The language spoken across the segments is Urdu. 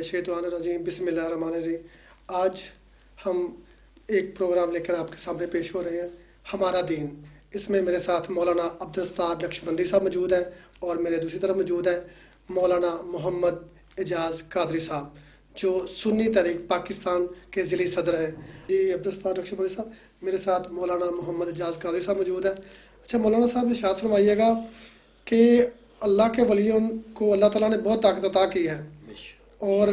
شیطان الرجیم بسم اللہ الرحمن الرحیم۔ آج ہم ایک پروگرام لے کر آپ کے سامنے پیش ہو رہے ہیں، ہمارا دین۔ اس میں میرے ساتھ مولانا عبدالستار نقشبندی صاحب موجود ہیں اور میرے دوسری طرف موجود ہیں مولانا محمد اعجاز قادری صاحب، جو سنی تحریک پاکستان کے ضلعی صدر ہیں۔ جی عبدالستار نقشبندی صاحب، میرے ساتھ مولانا محمد اعجاز قادری صاحب موجود ہیں۔ اچھا مولانا صاحب، ارشاد فرمائیے گا کہ اللہ کے ولیوں کو اللہ تعالیٰ نے بہت طاقت عطا کی ہے، اور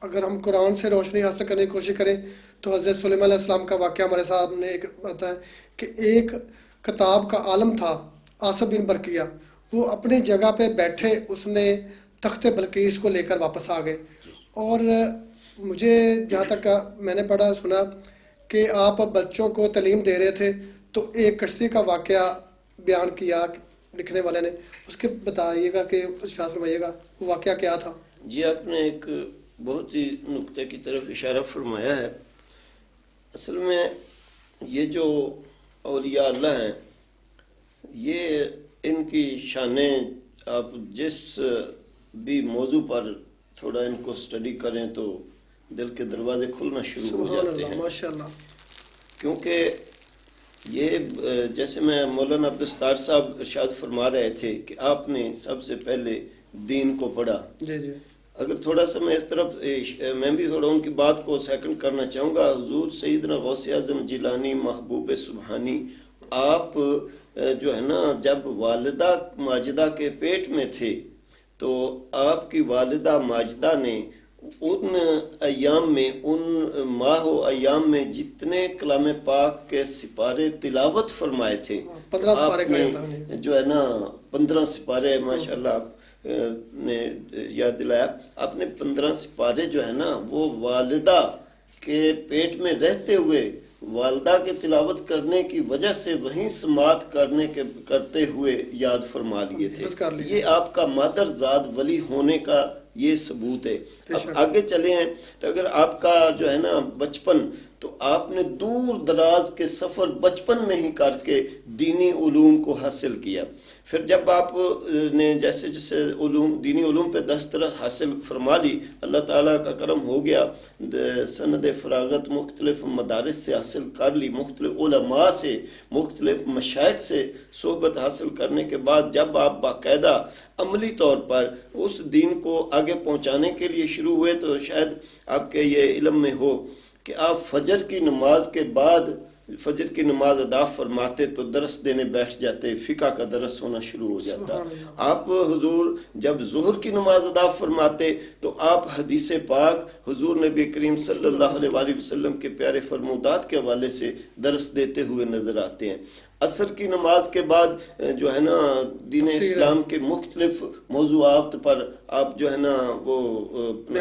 اگر ہم قرآن سے روشنی حاصل کرنے کی کوشش کریں تو حضرت سلیمان علیہ السلام کا واقعہ ہمارے سامنے ایک آتا ہے کہ ایک کتاب کا عالم تھا آصف بن برقیہ، وہ اپنی جگہ پہ بیٹھے اس نے تخت بلقیس کو لے کر واپس آ گئے۔ اور مجھے جہاں تک میں نے پڑھا سنا کہ آپ بچوں کو تعلیم دے رہے تھے تو ایک کشتی کا واقعہ بیان کیا لکھنے والے نے، اس کے بتائیے گا کہ ارشاد فرمائیے گا وہ واقعہ کیا تھا۔ جی، آپ نے ایک بہت ہی نقطے کی طرف اشارہ فرمایا ہے۔ اصل میں یہ جو اولیاء اللہ ہیں، یہ ان کی شانیں آپ جس بھی موضوع پر تھوڑا ان کو سٹڈی کریں تو دل کے دروازے کھلنا شروع ہو جاتے ہیں، ماشاءاللہ۔ کیونکہ یہ جیسے میں مولانا عبدالستار صاحب ارشاد فرما رہے تھے کہ آپ نے سب سے پہلے دین کو پڑھا۔ جی جی، اگر تھوڑا سا میں اس طرف میں بھی تھوڑا ان کی بات کو سیکنڈ کرنا چاہوں گا۔ حضور سیدنا غوث اعظم جیلانی محبوب سبحانی، آپ جو ہے نا جب والدہ ماجدہ کے پیٹ میں تھے تو آپ کی والدہ ماجدہ نے ان ایام میں، ان ماہ و ایام میں جتنے کلام پاک کے سپارے تلاوت فرمائے تھے، 15 سپارے آپ نے کا جو ہے نا 15 سپارے ماشاءاللہ آپ نے یاد دلایا، آپ نے 15 سپارے جو ہے نا وہ والدہ کے پیٹ میں رہتے ہوئے والدہ کے تلاوت کرنے کی وجہ سے وہیں سماعت کرتے ہوئے یاد فرما لیے تھے۔ یہ آپ کا مادر زاد ولی ہونے کا یہ ثبوت ہے۔ اب آگے چلے ہیں تو اگر آپ کا جو ہے نا بچپن، تو آپ نے دور دراز کے سفر بچپن میں ہی کر کے دینی علوم کو حاصل کیا۔ پھر جب آپ نے جیسے جیسے دینی علوم پہ دسترس حاصل فرما لی، اللہ تعالیٰ کا کرم ہو گیا، سند فراغت مختلف مدارس سے حاصل کر لی، مختلف علماء سے، مختلف مشائخ سے صحبت حاصل کرنے کے بعد جب آپ باقاعدہ عملی طور پر اس دین کو آگے پہنچانے کے لیے شروع ہوئے تو شاید آپ کے یہ علم میں ہو کہ آپ فجر کی نماز کے بعد فجر کی نماز ادا فرماتے تو درس دینے بیٹھ جاتے، فقہ کا درس ہونا شروع ہو جاتا۔ آپ حضور جب ظہر کی نماز ادا فرماتے تو آپ حدیث پاک حضور نبی کریم صلی اللہ علیہ وآلہ وسلم کے پیارے فرمودات کے حوالے سے درس دیتے ہوئے نظر آتے ہیں۔ عصر کی نماز کے بعد جو ہے نا دین اسلام کے مختلف موضوعات پر آپ جو ہے نا وہ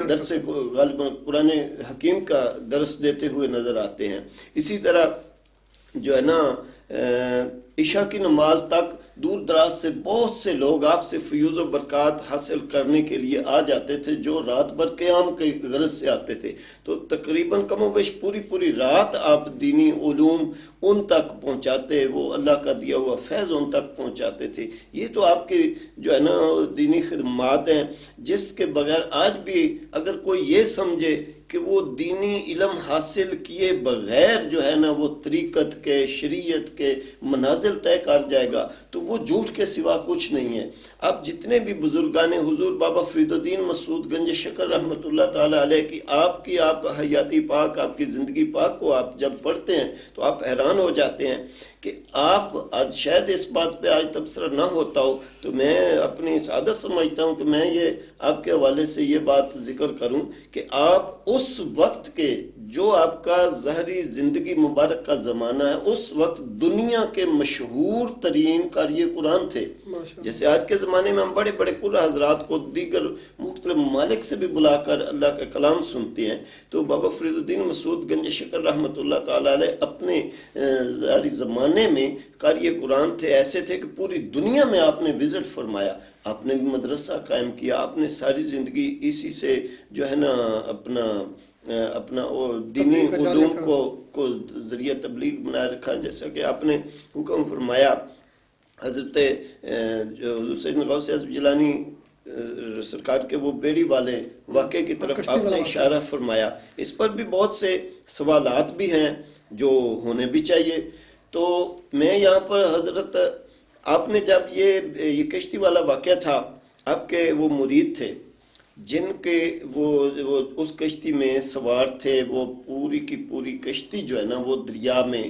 درس غالباً قرآن حکیم کا درس دیتے ہوئے نظر آتے ہیں۔ اسی طرح جو ہے نا عشاء کی نماز تک دور دراز سے بہت سے لوگ آپ سے فیوز و برکات حاصل کرنے کے لیے آ جاتے تھے، جو رات بھر قیام کی غرض سے آتے تھے، تو تقریباً کم و بیش پوری رات آپ دینی علوم ان تک پہنچاتے، وہ اللہ کا دیا ہوا فیض ان تک پہنچاتے تھے۔ یہ تو آپ کی جو ہے نا دینی خدمات ہیں، جس کے بغیر آج بھی اگر کوئی یہ سمجھے کہ وہ دینی علم حاصل کیے بغیر جو ہے نا وہ طریقت کے، شریعت کے منازل طے کر جائے گا تو وہ جھوٹ کے سوا کچھ نہیں ہے۔ آپ جتنے بھی بزرگان حضور بابا فرید الدین مسعود گنج شکر رحمۃ اللہ تعالیٰ علیہ کی آپ حیاتی پاک، آپ کی زندگی پاک کو آپ جب پڑھتے ہیں تو آپ حیران ہو جاتے ہیں کہ آپ آج شاید اس بات پہ آج تبصرہ نہ ہوتا ہو تو میں اپنی سعادت سمجھتا ہوں کہ میں یہ آپ کے حوالے سے یہ بات ذکر کروں کہ آپ اس وقت کے جو آپ کا ظاہری زندگی مبارک کا زمانہ ہے، اس وقت دنیا کے مشہور ترین قاری قرآن تھے۔ جیسے آج کے زمانے میں ہم بڑے بڑے قرآن حضرات کو دیگر مختلف ممالک سے بھی بلا کر اللہ کا کلام سنتے ہیں، تو بابا فرید الدین مسعود گنج شکر رحمۃ اللہ تعالیٰ علیہ اپنے ظاہری زمانے میں قاری قرآن تھے، ایسے تھے کہ پوری دنیا میں آپ نے وزٹ فرمایا، آپ نے بھی مدرسہ قائم کیا، آپ نے ساری زندگی اسی سے جو ہے نا اپنا دینی علوم کو ذریعہ تبلیغ بنائے رکھا، جیسا کہ آپ نے حکم فرمایا۔ حضرت جو حضور سیدنا غوث اعظم جیلانی سرکار کے وہ بیڑی والے واقعے کی طرف کشتی آپ والا نے واقعہ۔ اشارہ فرمایا، اس پر بھی بہت سے سوالات بھی ہیں جو ہونے بھی چاہیے. تو میں یہاں پر حضرت آپ نے جب یہ کشتی والا واقعہ تھا، آپ کے وہ مرید تھے جن کے وہ اس کشتی میں سوار تھے، وہ پوری کی پوری کشتی جو ہے نا وہ دریا میں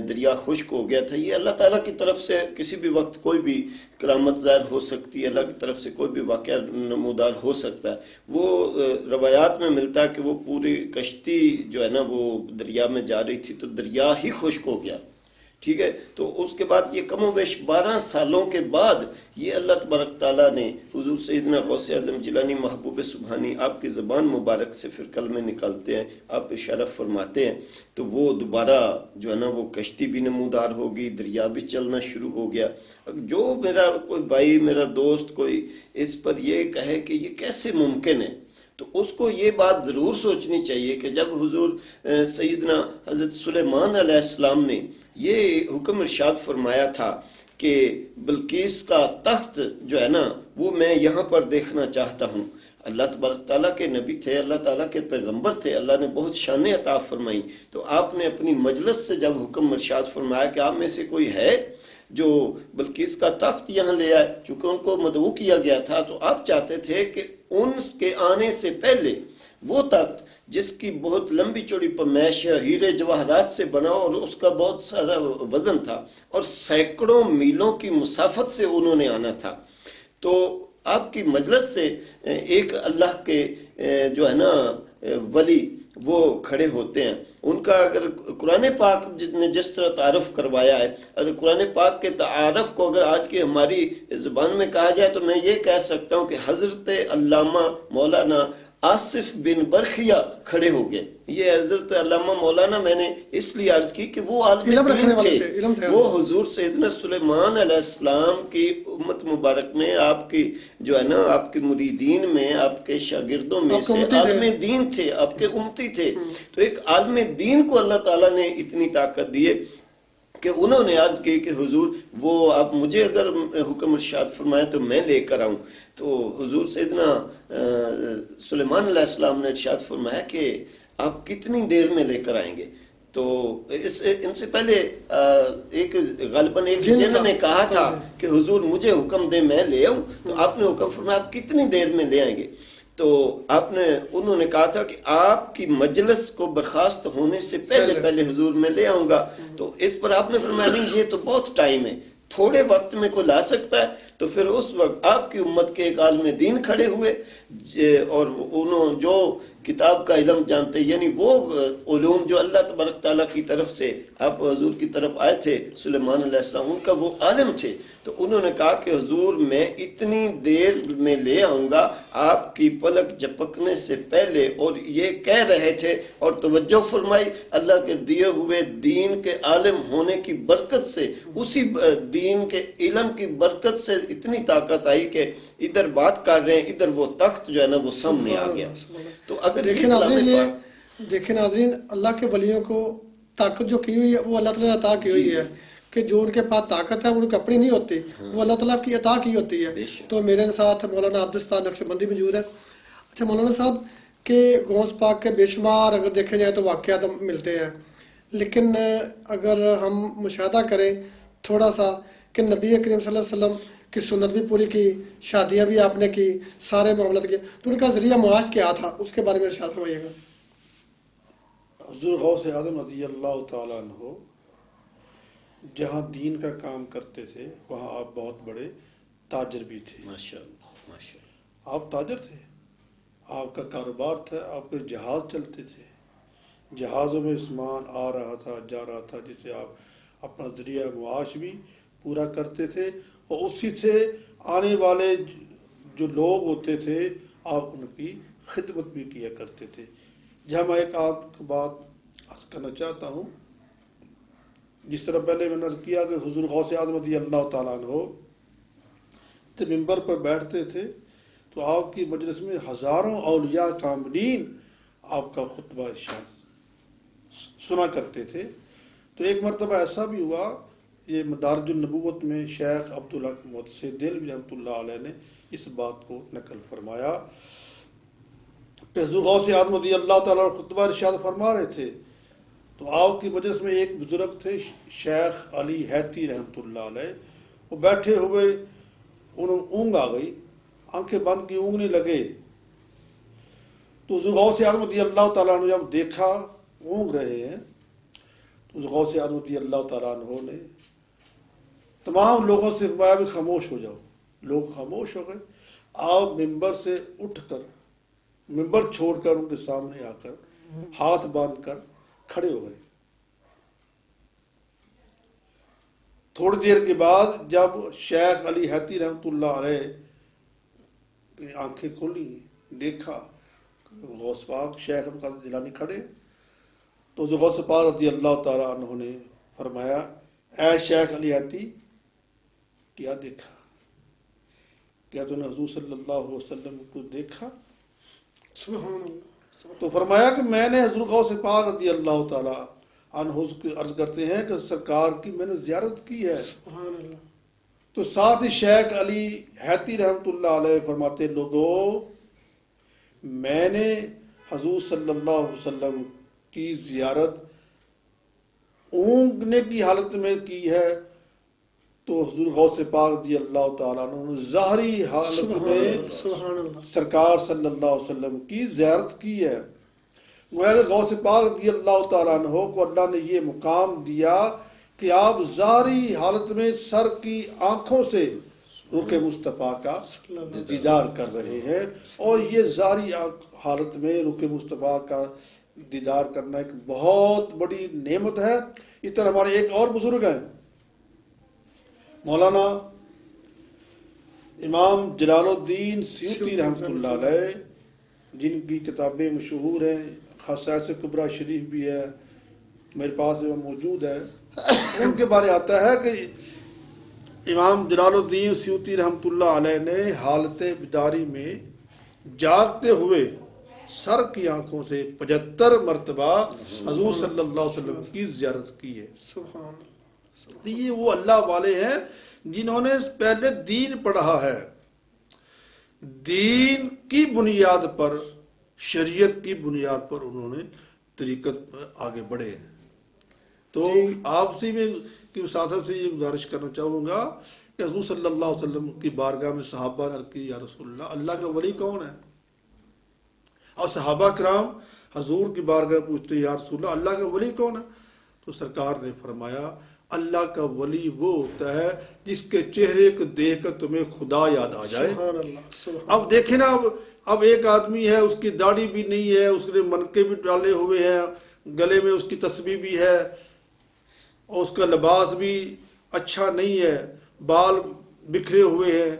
دریا خشک ہو گیا تھا. یہ اللہ تعالیٰ کی طرف سے کسی بھی وقت کوئی بھی کرامت ظاہر ہو سکتی ہے، اللہ کی طرف سے کوئی بھی واقعہ نمودار ہو سکتا ہے. وہ روایات میں ملتا ہے کہ وہ پوری کشتی جو ہے نا وہ دریا میں جا رہی تھی تو دریا ہی خشک ہو گیا. ٹھیک ہے، تو اس کے بعد یہ کم و بیش 12 سالوں کے بعد یہ اللہ تبارک تعالیٰ نے حضور سیدنا غوث اعظم جیلانی محبوب سبحانی آپ کی زبان مبارک سے پھر کلمے نکالتے ہیں، آپ اشارہ فرماتے ہیں، تو وہ دوبارہ جو ہے نا وہ کشتی بھی نمودار ہوگی، دریا بھی چلنا شروع ہو گیا. جو میرا کوئی بھائی، میرا دوست کوئی اس پر یہ کہے کہ یہ کیسے ممکن ہے، تو اس کو یہ بات ضرور سوچنی چاہیے کہ جب حضور سیدنا حضرت سلیمان علیہ السلام نے یہ حکم ارشاد فرمایا تھا کہ بلقیس کا تخت جو ہے نا وہ میں یہاں پر دیکھنا چاہتا ہوں. اللہ تبارک تعالیٰ کے نبی تھے، اللہ تعالیٰ کے پیغمبر تھے، اللہ نے بہت شانیں عطا فرمائی. تو آپ نے اپنی مجلس سے جب حکم ارشاد فرمایا کہ آپ میں سے کوئی ہے جو بلقیس کا تخت یہاں لے آئے، چونکہ ان کو مدعو کیا گیا تھا، تو آپ چاہتے تھے کہ ان کے آنے سے پہلے وہ تخت جس کی بہت لمبی چوڑی پمیش ہیرے جواہرات سے بنا اور اس کا بہت سارا وزن تھا اور سینکڑوں میلوں کی مسافت سے انہوں نے آنا تھا. تو آپ کی مجلس سے ایک اللہ کے جو ہے نا ولی وہ کھڑے ہوتے ہیں. ان کا اگر قرآن پاک نے جس طرح تعارف کروایا ہے، اگر قرآن پاک کے تعارف کو اگر آج کی ہماری زبان میں کہا جائے تو میں یہ کہہ سکتا ہوں کہ حضرت علامہ مولانا آصف بن برخیہ کھڑے ہو گئے. یہ حضرت علامہ مولانا میں نے اس لیے عرض کی کہ وہ عالم دین تھے، وہ حضور سیدنا سلیمان علیہ السلام کی امت مبارک میں، آپ کی جو ہے نا آپ کے مریدین میں، آپ کے شاگردوں میں سے عالم دین تھے، آپ کے امتی تھے. تو ایک عالم دین کو اللہ تعالیٰ نے اتنی طاقت دی کہ انہوں نے عرض کی کہ حضور وہ آپ مجھے اگر حکم ارشاد فرمائے تو میں لے کر آؤں. تو حضور سیدنا سلیمان علیہ السلام نے ارشاد فرمایا کہ آپ کتنی دیر میں لے کر آئیں گے. تو ان سے پہلے ایک غالباً ایک جن نے کہا تھا کہ حضور مجھے حکم دے میں لے آؤں، تو آپ نے حکم فرمایا آپ کتنی دیر میں لے آئیں گے. تو انہوں نے کہا تھا کہ آپ کی مجلس کو برخاست ہونے سے پہلے حضور میں لے آؤں گا. تو اس پر آپ نے فرمایا نہیں یہ تو بہت ٹائم ہے، تھوڑے وقت میں کوئی لا سکتا ہے. تو پھر اس وقت آپ کی امت کے ایک عالم دین کھڑے ہوئے اور انہوں جو کتاب کا علم جانتے، یعنی وہ علوم جو اللہ تبارک تعالیٰ کی طرف سے آپ حضور کی طرف آئے تھے سلیمان علیہ السلام، ان کا وہ عالم تھے. تو انہوں نے کہا کہ حضور میں اتنی دیر میں لے آؤں گا آپ کی پلک جھپکنے سے پہلے. اور یہ کہہ رہے تھے اور توجہ فرمائی، اللہ کے دیے ہوئے دین کے عالم ہونے کی برکت سے، اسی دین کے علم کی برکت سے اتنی طاقت آئی کہ ادھر بات کر رہے ہیں، ادھر وہ تخت جو ہے نا وہ سامنے آ گیا. تو اگر دیکھیں ناظرین، اللہ کے ولیوں کو طاقت جو کی ہوئی ہے وہ اللہ تعالیٰ نے عطا کی ہوئی ہے کہ جو ان کے پاس طاقت ہے وہ ان کی اپنی نہیں ہوتی، وہ اللہ تعالیٰ کی عطا کی ہوتی ہے. تو میرے ساتھ مولانا عبدالستار نقشبندی موجود ہے. اچھا مولانا صاحب کہ غوث پاک کے بے شمار اگر دیکھے جائے تو واقعات ملتے ہیں، لیکن اگر ہم مشاہدہ کریں تھوڑا سا کہ نبی کریم صلی اللہ علیہ وسلم کی سنت بھی پوری کی، شادیاں بھی آپ نے کی، سارے معاملات کیے، تو ان کا ذریعہ معاش کیا تھا اس کے بارے میں ارشاد فرمائیے گا. حضور غوث اعظم رضی اللہ تعالیٰ عنہ جہاں دین کا کام کرتے تھے وہاں آپ بہت بڑے تاجر بھی تھے. ماشاءاللہ آپ تاجر تھے، آپ کا کاروبار تھا، آپ کے جہاز چلتے تھے، جہازوں میں سامان آ رہا تھا جا رہا تھا جس سے آپ اپنا ذریعہ معاش بھی پورا کرتے تھے اور اسی سے آنے والے جو لوگ ہوتے تھے آپ ان کی خدمت بھی کیا کرتے تھے. جہاں میں ایک آپ کی بات عرض کرنا چاہتا ہوں، جس طرح پہلے میں نے عرض کیا کہ حضور غوث اعظم رضی اللہ تعالیٰ عنہ جب منبر پر بیٹھتے تھے تو آپ کی مجلس میں ہزاروں اولیاء کاملین آپ کا خطبہ ارشاد سنا کرتے تھے. تو ایک مرتبہ ایسا بھی ہوا، یہ مدارج النبوت میں شیخ عبدالحق محدث دہلوی رحمۃ اللہ علیہ نے اس بات کو نقل فرمایا کہ حضور غوث اعظم رضی اللہ تعالیٰ عنہ خطبہ ارشاد فرما رہے تھے تو آپ کی مجلس میں ایک بزرگ تھے شیخ علی حیتی رحمۃ اللہ علیہ، وہ بیٹھے ہوئے انہوں اونگ آ گئی، آنکھیں بند کی اونگنے لگے تو حضور غوث اعظم رضی اللہ تعالیٰ عنہ جب دیکھا اونگ رہے ہیں تو حضور غوث اعظم رضی اللہ تعالیٰ عنہ نے تمام لوگوں سے فرمایا بھی خاموش ہو جاؤ. لوگ خاموش ہو گئے. آپ ممبر سے اٹھ کر ممبر چھوڑ کر ان کے سامنے آ کر ہاتھ باندھ کر کھڑے ہو گئے. تھوڑی دیر کے بعد جب شیخ علی حیتی رحمۃ اللہ علیہ کی آنکھیں کھولی، دیکھا غوث پاک شیخ عبد القادر جیلانی کھڑے، تو غوث پاک رضی اللہ تعالیٰ عنہ نے فرمایا اے شیخ علی حیتی کیا دیکھا؟ کیا تو نے حضور صلی اللہ علیہ وسلم کو دیکھا؟ سبحان اللہ. تو فرمایا کہ میں نے حضور غوث پاک رضی اللہ تعالیٰ عنہ کی عرض کرتے ہیں کہ سرکار کی میں نے زیارت کی ہے. سبحان اللہ. تو ساتھ ہی شیخ علی حیتی رحمۃ اللہ علیہ فرماتے لوگو میں نے حضور صلی اللہ علیہ وسلم کی زیارت اونگنے کی حالت میں کی ہے، تو حضور غوث پاک رضی اللہ تعالیٰ عنہ نے ظاہری حالت میں سبحان اللہ. سرکار صلی اللہ علیہ وسلم کی زیارت کی ہے. گویا کہ غوث پاک رضی اللہ تعالیٰ عنہ کو اللہ نے یہ مقام دیا کہ آپ ظاہری حالت میں سر کی آنکھوں سے رخ مصطفیٰ کا دیدار کر رہے ہیں، اور یہ ظاہری حالت میں رخ مصطفیٰ کا دیدار کرنا ایک بہت بڑی نعمت ہے. اس طرح ہمارے ایک اور بزرگ ہیں مولانا امام جلال الدین سیوطی رحمۃ اللہ علیہ، جن کی کتابیں مشہور ہیں، خصائص کبریٰ شریف بھی ہے میرے پاس جو موجود ہے. ان کے بارے آتا ہے کہ امام جلال الدین سیوطی رحمۃ اللہ علیہ نے حالت بیداری میں جاگتے ہوئے سر کی آنکھوں سے 75 مرتبہ حضور صلی اللہ علیہ وسلم کی زیارت کی ہے. سبحان اللہ. یہ وہ اللہ والے ہیں جنہوں نے پہلے دین پڑھا ہے، دین کی بنیاد پر، شریعت کی بنیاد پر انہوں نے طریقت پر آگے بڑھے ہیں. تو آپ سے میں کی وساطت سے یہ گزارش کرنا چاہوں گا کہ حضور صلی اللہ علیہ وسلم کی بارگاہ میں صحابہ نے عرض کی یا رسول اللہ، اللہ کا ولی کون ہے؟ اور صحابہ کرام حضور کی بارگاہ پوچھتے یا رسول اللہ، اللہ کا ولی کون ہے؟ تو سرکار نے فرمایا اللہ کا ولی وہ ہوتا ہے جس کے چہرے کو دیکھ کر تمہیں خدا یاد آ جائے. سبحان اللہ. اب دیکھیں نا، اب ایک آدمی ہے اس کی داڑھی بھی نہیں ہے، اس نے منکے بھی ڈالے ہوئے ہیں، گلے میں اس کی تسبیح بھی ہے، اور اس کا لباس بھی اچھا نہیں ہے، بال بکھرے ہوئے ہیں،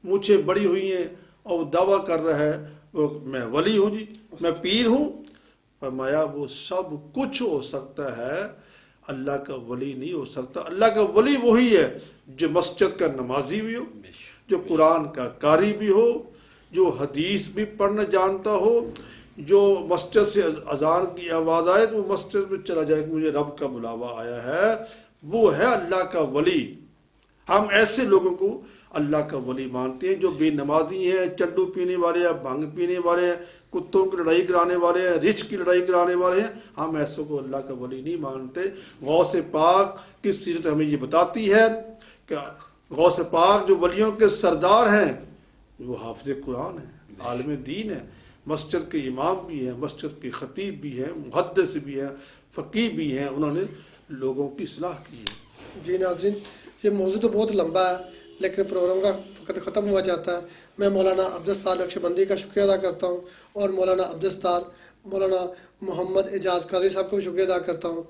مونچھیں بڑی ہوئی ہیں، اور وہ دعویٰ کر رہا ہے وہ میں ولی ہوں جی، میں پیر ہوں. فرمایا وہ سب کچھ ہو سکتا ہے، اللہ کا ولی نہیں ہو سکتا. اللہ کا ولی وہی ہے جو مسجد کا نمازی بھی ہو، جو قرآن کا قاری بھی ہو، جو حدیث بھی پڑھنا جانتا ہو، جو مسجد سے اذان کی آواز آئے تو وہ مسجد میں چلا جائے کہ مجھے رب کا بلاوا آیا ہے، وہ ہے اللہ کا ولی. ہم ایسے لوگوں کو اللہ کا ولی مانتے ہیں جو بے نمازی ہیں، چنڈو پینے والے ہیں، بھنگ پینے والے ہیں، کتوں کی لڑائی کرانے والے ہیں، رچھ کی لڑائی کرانے والے ہیں. ہم ایسوں کو اللہ کا ولی نہیں مانتے. غوث پاک کی سیرت ہمیں یہ بتاتی ہے کہ غوث پاک جو ولیوں کے سردار ہیں وہ حافظ قرآن ہیں، عالم دین ہیں، مسجد کے امام بھی ہیں، مسجد کے خطیب بھی ہیں، محدث بھی ہیں، فقیہ بھی ہیں. انہوں نے لوگوں کی اصلاح کی ہے. جی ناظرین، یہ موضوع تو بہت لمبا ہے لیکن پروگرام کا وقت ختم ہوا جاتا ہے. میں مولانا عبدالستار نقشبندی کا شکریہ ادا کرتا ہوں، اور مولانا محمد اعجاز قادری صاحب کو بھی شکریہ ادا کرتا ہوں.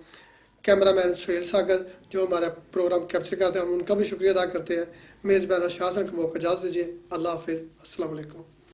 کیمرہ مین سہیل ساگر جو ہمارا پروگرام کیپچر کرتے ہیں، ان کا بھی شکریہ ادا کرتے ہیں. میزبان شاہ حسن کو موقع اجازت دیجیے. اللہ حافظ. السلام علیکم.